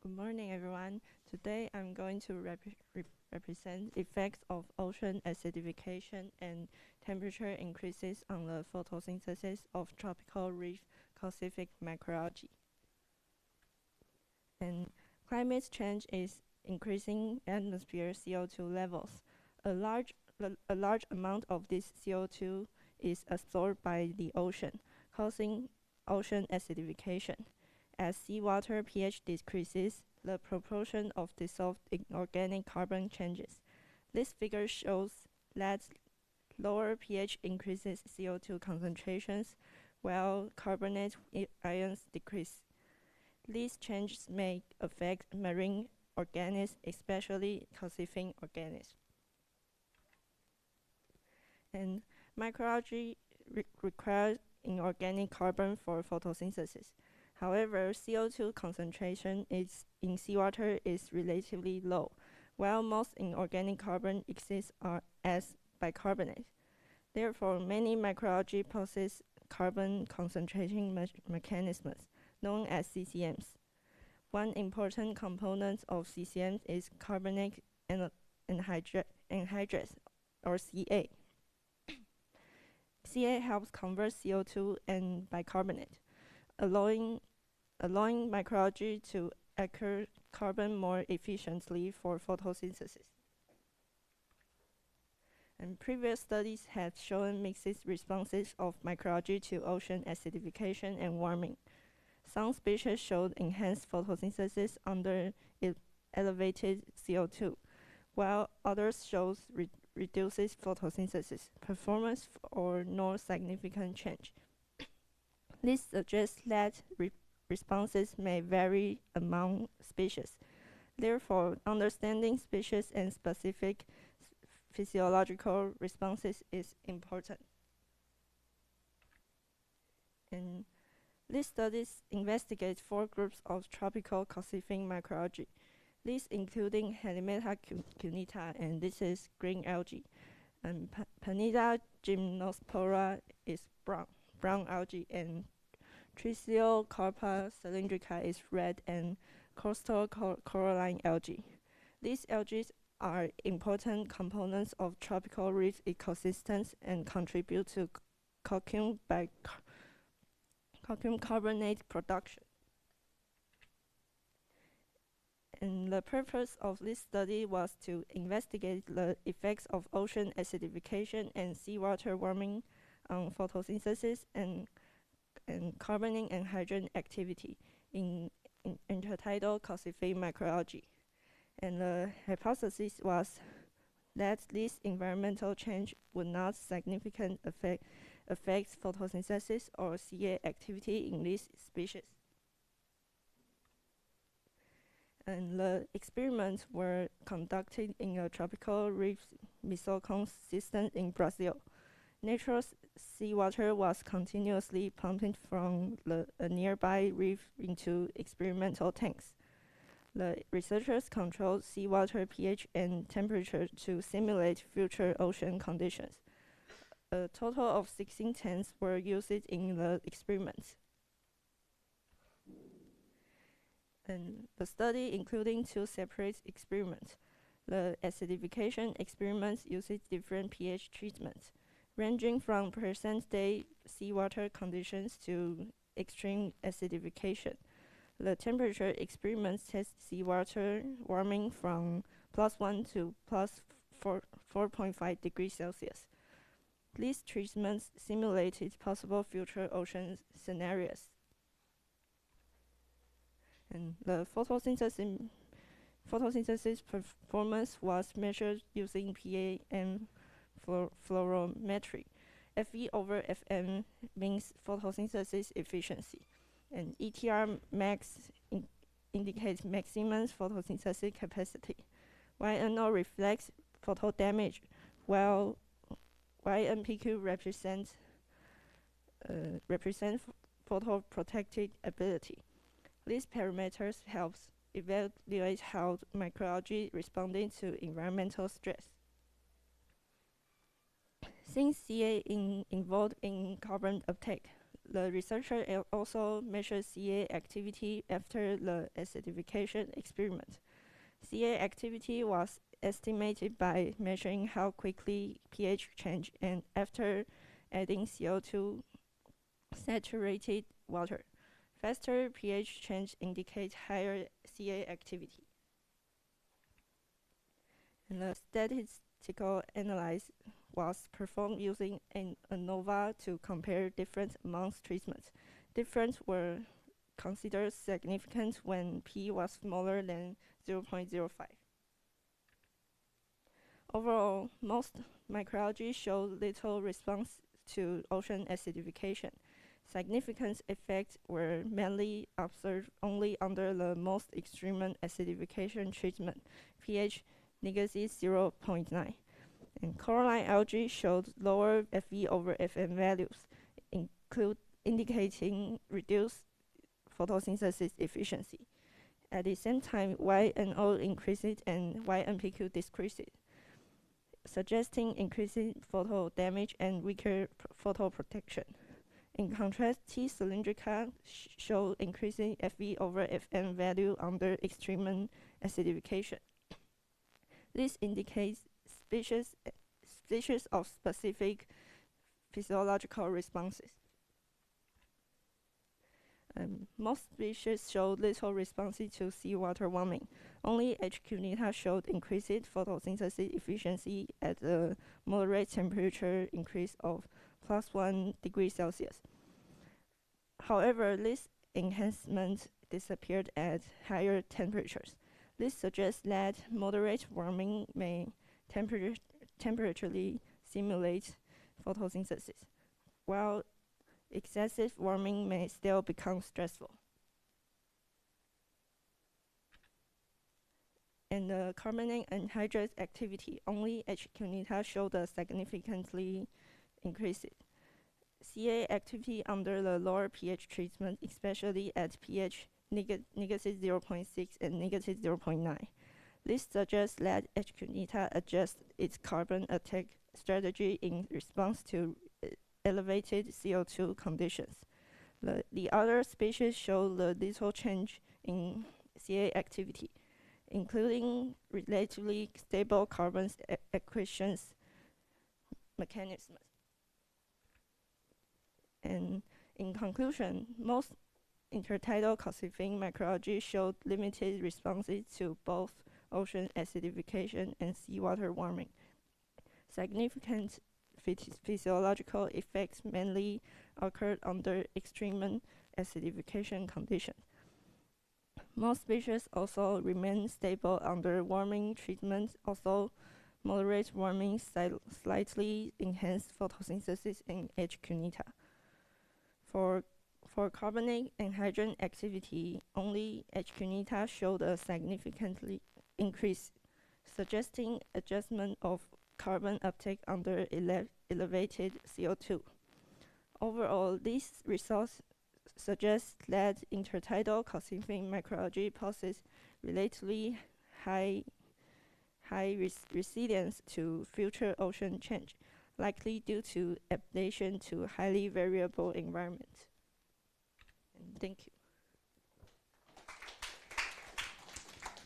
Good morning, everyone. Today I'm going to represent effects of ocean acidification and temperature increases on the photosynthesis of tropical reef calcific macroalgae. And climate change is increasing atmosphere CO2 levels. A large amount of this CO2 is absorbed by the ocean, causing ocean acidification. As seawater pH decreases, the proportion of dissolved inorganic carbon changes. This figure shows that lower pH increases CO2 concentrations, while carbonate ions decrease. These changes may affect marine organisms, especially calcific organisms. And macroalgae require inorganic carbon for photosynthesis. However, CO2 concentration in seawater is relatively low, while most inorganic carbon exists as bicarbonate. Therefore, many macroalgae possess carbon concentration mechanisms, known as CCMs. One important component of CCMs is carbonic anhydrase, or Ca. Ca helps convert CO2 and bicarbonate, allowing macroalgae to acquire carbon more efficiently for photosynthesis. And previous studies have shown mixed responses of macroalgae to ocean acidification and warming. Some species showed enhanced photosynthesis under elevated CO2, while others showed reduces photosynthesis performance or no significant change. This suggests that responses may vary among species. Therefore, understanding species and specific physiological responses is important. And these studies investigate 4 groups of tropical calcific macroalgae. These including Helimeta cunita, and this is green algae. And Panida gymnospora is brown algae, and Trisiocarpa cylindrica is red, and coastal coralline algae. These algae are important components of tropical reef ecosystems and contribute to calcium carbonate production. And the purpose of this study was to investigate the effects of ocean acidification and seawater warming on photosynthesis and carbon and hydrogen activity in intertidal calcific macroalgae. And the hypothesis was that this environmental change would not significantly affect photosynthesis or Ca activity in these species. And the experiments were conducted in a tropical reef mesocone system in Brazil. Natural seawater was continuously pumped from a nearby reef into experimental tanks. The researchers controlled seawater pH and temperature to simulate future ocean conditions. A total of 16 tanks were used in the experiments. And the study including 2 separate experiments. The acidification experiments uses different pH treatments, ranging from present-day seawater conditions to extreme acidification. The temperature experiments test seawater warming from +1 to +4.5 degrees Celsius. These treatments simulated possible future ocean scenarios. And the photosynthesis performance was measured using PA and fluorometry. Fe over Fm means photosynthesis efficiency, and ETR max indicates maximum photosynthesis capacity. YNO reflects photo damage, while YNPQ represents photoprotective ability. These parameters help evaluate how macroalgae responded to environmental stress. Since Ca involved in carbon uptake, The researcher also measured Ca activity after the acidification experiment. Ca activity was estimated by measuring how quickly pH changed and after adding CO2 saturated water. Faster pH change indicates higher Ca activity. And the statistical analysis was performed using an ANOVA to compare different amongst treatments. Difference were considered significant when P was smaller than 0.05. Overall, most macroalgae showed little response to ocean acidification. Significant effects were mainly observed only under the most extreme acidification treatment, pH negative 0.9. And coralline algae showed lower Fe over Fm values, indicating reduced photosynthesis efficiency. At the same time, YNO increased and YNPQ decreased, suggesting increasing photo damage and weaker photo protection. In contrast, T. cylindrica showed increasing Fe over Fm value under extreme acidification. This indicates species of specific physiological responses. Most species showed little response to seawater warming. Only H. cunita showed increased photosynthesis efficiency at a moderate temperature increase of +1 degree Celsius. However, this enhancement disappeared at higher temperatures. This suggests that moderate warming may temporarily simulate photosynthesis, while excessive warming may still become stressful. And the carbonate anhydrous activity, only H. cunita showed a significantly increased. Ca activity under the lower pH treatment, especially at pH negative 0.6 and negative 0.9. This suggests that H. cunita adjusts its carbon attack strategy in response to elevated CO2 conditions. The other species show little change in Ca activity, including relatively stable carbon acquisition mechanisms. And in conclusion, most intertidal calcified macroalgae showed limited responses to both ocean acidification and seawater warming. Significant physiological effects mainly occurred under extreme acidification conditions. Most species also remain stable under warming treatment, although moderate warming slightly enhanced photosynthesis in H. cunita. For carbonate anhydrous activity, only H. cunita showed a significantly increase, suggesting adjustment of carbon uptake under elevated CO2. Overall, these results suggest that intertidal calcified macroalgae possess relatively high resilience to future ocean change, likely due to adaptation to highly variable environments. Thank you.